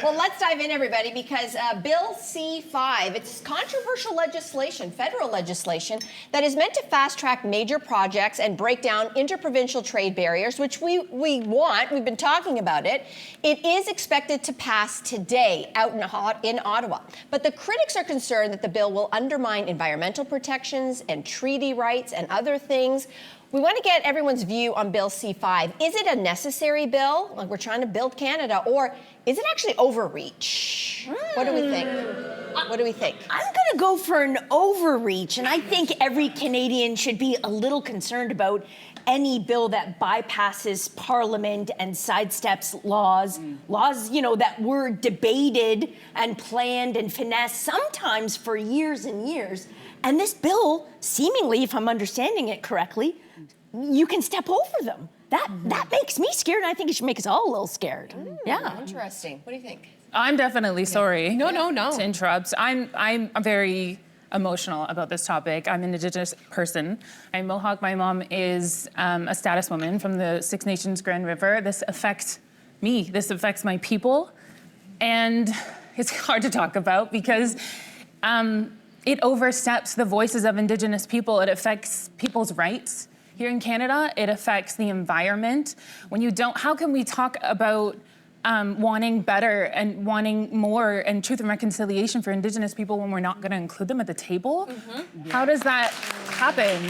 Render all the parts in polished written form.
Well, let's dive in, everybody, because Bill C-5, it's controversial legislation, federal legislation, that is meant to fast-track major projects and break down interprovincial trade barriers, which we want. We've been talking about it. It is expected to pass today out in Ottawa. But the critics are concerned that the bill will undermine environmental protections and treaty rights and other things. We want to get everyone's view on Bill C-5. Is it a necessary bill, like we're trying to build Canada, or is it actually overreach? What do we think? What do we think? I'm going to go for an overreach, and I think every Canadian should be a little concerned about any bill that bypasses Parliament and sidesteps laws, you know, that were debated and planned and finessed sometimes for years and years. And this bill, seemingly, if I'm understanding it correctly, you can step over them. That makes me scared, and I think it should make us all a little scared. Yeah. Interesting. What do you think? I'm definitely sorry. No. To interrupt. I'm very emotional about this topic. I'm an Indigenous person. I'm Mohawk. My mom is a status woman from the Six Nations Grand River. This affects me. This affects my people. And it's hard to talk about because it oversteps the voices of Indigenous people. It affects people's rights. Here in Canada, it affects the environment. When you don't, how can we talk about wanting better and wanting more and truth and reconciliation for Indigenous people when we're not going to include them at the table? How does that happen?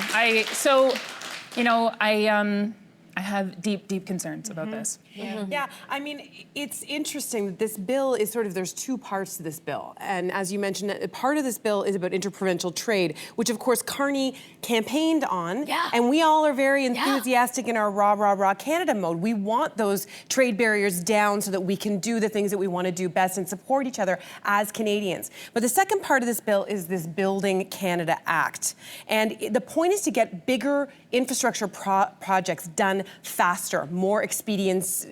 I have deep concerns about this. Yeah, I mean, it's interesting that this bill is sort of, there's two parts to this bill. And as you mentioned, part of this bill is about interprovincial trade, which of course Carney campaigned on. Yeah. And we all are very enthusiastic in our rah Canada mode. We want those trade barriers down so that we can do the things that we want to do best and support each other as Canadians. But the second part of this bill is this Building Canada Act. And the point is to get bigger infrastructure projects done faster. More expedience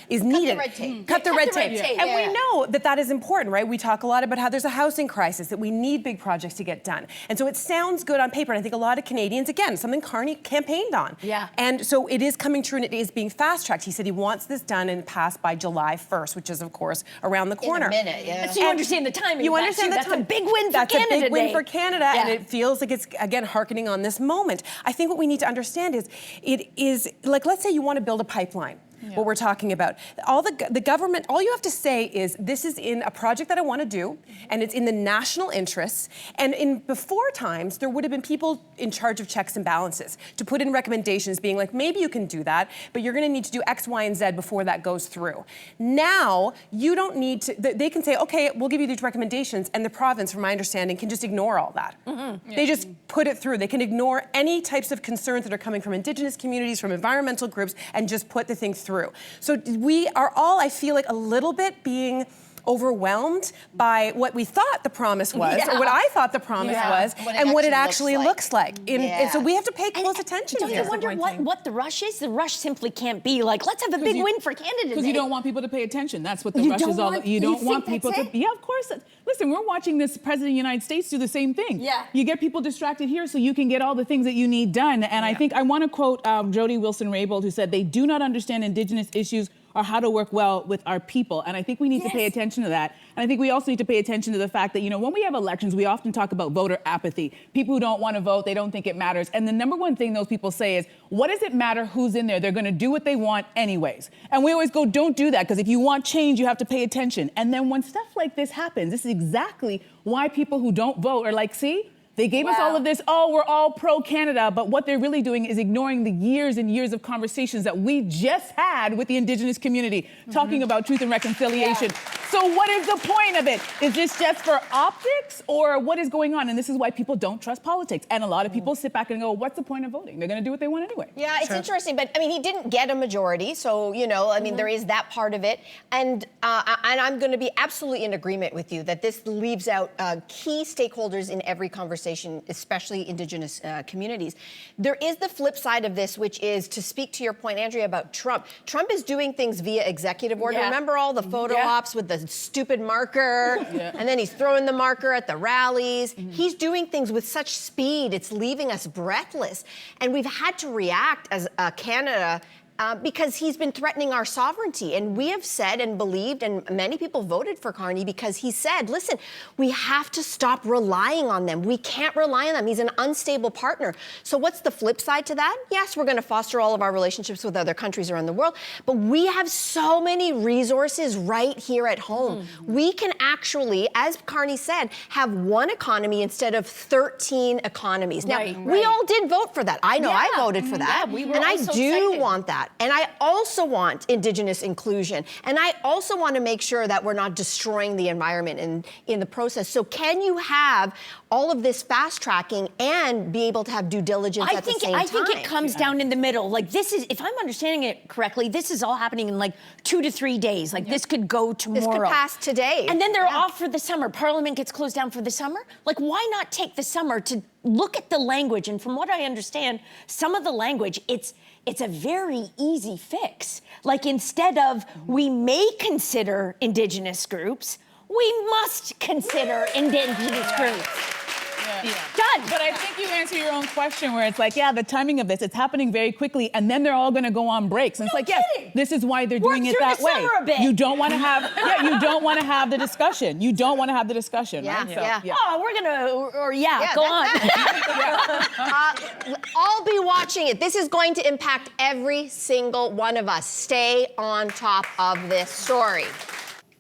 is needed. Cut the red tape. And we know that that is important, right? We talk a lot about how there's a housing crisis, that we need big projects to get done. And so it sounds good on paper. And I think a lot of Canadians, again, something Carney campaigned on. Yeah. And so it is coming true and it is being fast-tracked. He said he wants this done and passed by July 1st, which is, of course, around the corner. In a minute, yeah. So you understand the timing. You understand the That's a big win for That's Canada a big win today. for Canada, and it feels like it's, again, hearkening on this moment. I think what we need to understand is, it is, like, let's say you want to build a pipeline. What we're talking about. The government, all you have to say is, this is in a project that I want to do, and it's in the national interests. And in before times, there would have been people in charge of checks and balances to put in recommendations being like, maybe you can do that, but you're going to need to do X, Y, and Z before that goes through. Now, you don't need to, they can say, okay, we'll give you these recommendations, and the province, from my understanding, can just ignore all that. They just put it through. They can ignore any types of concerns that are coming from Indigenous communities, from environmental groups, and just put the thing through. So we are all, I feel like, a little bit being overwhelmed by what we thought the promise was, or what I thought the promise was, and what it actually looks like. And so we have to pay close attention Don't here. you wonder what the rush is? The rush simply can't be like, let's have a big win for Canada Because today. you don't want people to pay attention. That's what the rush is all about. You don't want people to. Yeah, of course. Listen, we're watching this President of the United States do the same thing. Yeah. You get people distracted here so you can get all the things that you need done. And I think I want to quote Jody Wilson-Raybould, who said, they do not understand Indigenous issues or how to work well with our people. And I think we need to pay attention to that. And I think we also need to pay attention to the fact that, you know, when we have elections, we often talk about voter apathy. People who don't want to vote, they don't think it matters. And the number one thing those people say is, what does it matter who's in there? They're going to do what they want anyways. And we always go, don't do that, because if you want change, you have to pay attention. And then when stuff like this happens, this is exactly why people who don't vote are like, see? They gave us all of this, oh, we're all pro-Canada, but what they're really doing is ignoring the years and years of conversations that we just had with the Indigenous community, talking about truth and reconciliation. So what is the point of it? Is this just for optics, or what is going on? And this is why people don't trust politics. And a lot of people sit back and go, what's the point of voting? They're gonna do what they want anyway. Yeah, it's interesting, but I mean, he didn't get a majority, so, you know, I mean, there is that part of it. And I'm gonna be absolutely in agreement with you that this leaves out key stakeholders in every conversation, especially Indigenous communities. There is the flip side of this, which is, to speak to your point, Andrea, about Trump. Trump is doing things via executive order. Remember all the photo ops with the stupid marker? And then he's throwing the marker at the rallies. He's doing things with such speed, it's leaving us breathless. And we've had to react as Canada because he's been threatening our sovereignty. And we have said and believed, and many people voted for Carney because he said, listen, we have to stop relying on them. We can't rely on them. He's an unstable partner. So what's the flip side to that? Yes, we're going to foster all of our relationships with other countries around the world, but we have so many resources right here at home. We can actually, as Carney said, have one economy instead of 13 economies. Now, we all did vote for that. I know I voted for that. we were and I also do excited. want that. And I also want Indigenous inclusion. And I also want to make sure that we're not destroying the environment in the process. So can you have all of this fast tracking and be able to have due diligence at the same time? I think it comes down in the middle. Like this is, if I'm understanding it correctly, this is all happening in like 2 to 3 days. Like this could go tomorrow. This could pass today. And then they're off for the summer. Parliament gets closed down for the summer. Like why not take the summer to look at the language? And from what I understand, some of the language, it's a very easy fix. Like instead of we may consider Indigenous groups, we must consider Indigenous groups. Done. But I think you answer your own question where it's like, yeah, the timing of this, it's happening very quickly, and then they're all going to go on breaks. And it's like, yes, this is why they're doing it that way. You don't want to have, you don't want to have the discussion. You don't want to have the discussion, right? So, Oh, we're gonna, go on. I'll be watching it. This is going to impact every single one of us. Stay on top of this story.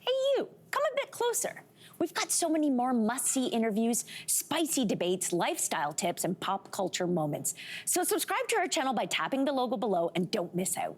Hey, you, come a bit closer. We've got so many more must-see interviews, spicy debates, lifestyle tips, and pop culture moments. So subscribe to our channel by tapping the logo below and don't miss out.